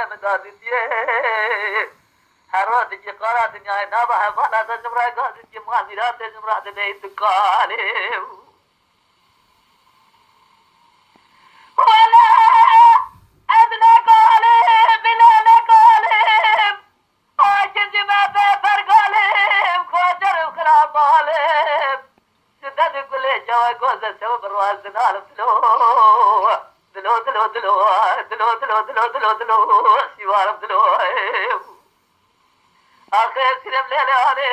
مدادية هرات قارات نهاية نابها فانا تجمرا قاعد جمال ميرات تجمرا بيت قالي ولا أدنى قالب بلا قالب عاجز ما بفر قالب خاطر وخراب قالب سدد كل جوا قوزة سوى برواز دلال دلو دلو دلو دلو دلو دلو دلو دلو سوارب دلو آخر سلم ليلاني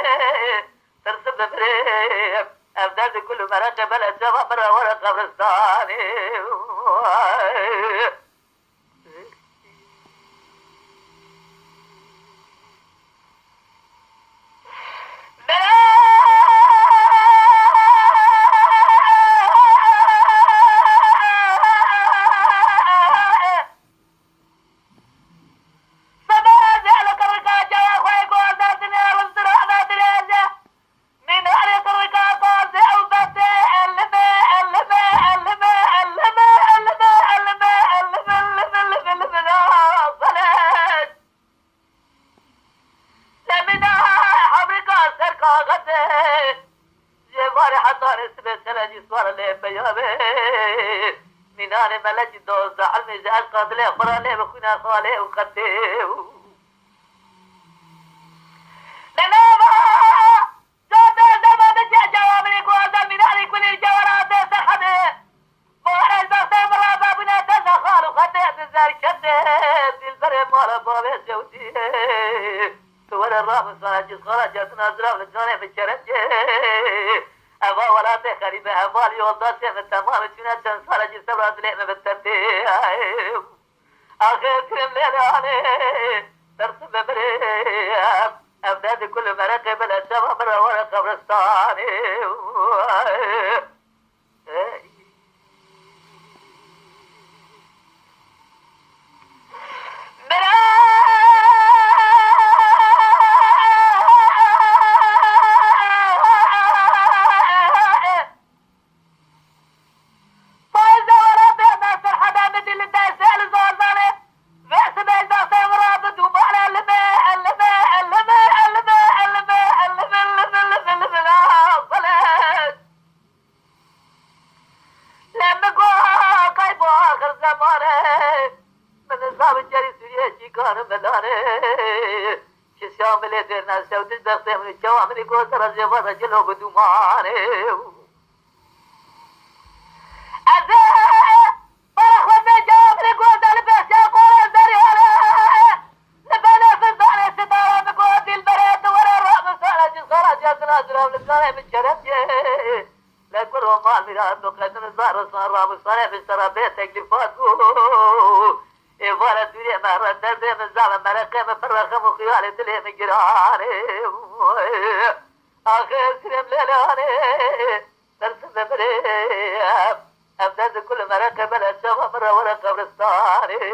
ترسم نبريب أبداد كل مرة بلا جوا مرة ورا قبرستاني نینان ملج دوست علم جال قاتله خراله بخونا خاله وخديه ننابا جاتا زمان جوابني قوازا مناري كل الجوارات سحده فوحل بغتي مرابا بنا تزخال وخديه تزار شده دلبر مالا بابي جوتيه تور الرام صلاة خرجت نازرة ولجانه بشرجه أبا ولا تخرب أبالي والضاسة من تمام شنا تنصار جسم رادلين بالتنتي آخر كرم ليلاني ترسم ببريب أبداد كل مرق بلا شبه برا ورا قبرستاني شامل درنا سود البخت من الجوامل قوتر الجوار رجله بدمانه أذى فرخ من جوامل قوتر البخت قول الدريانه لبنا في الدار ستارة بقوت البرد ورا الرأس سارج خرجت نازرة ولسانه من شرفه لكل رمال مراد وقدم الزهر صار رام صار في السرابيت تكلفات إفارة دنيا ما ردت من زعم مرقة من فرخة وخيالي دلي من جراني آخر سلم ليلاني ترسم بمريب أبداد كل مرقة بلا شبه مرة ورا قبرستاني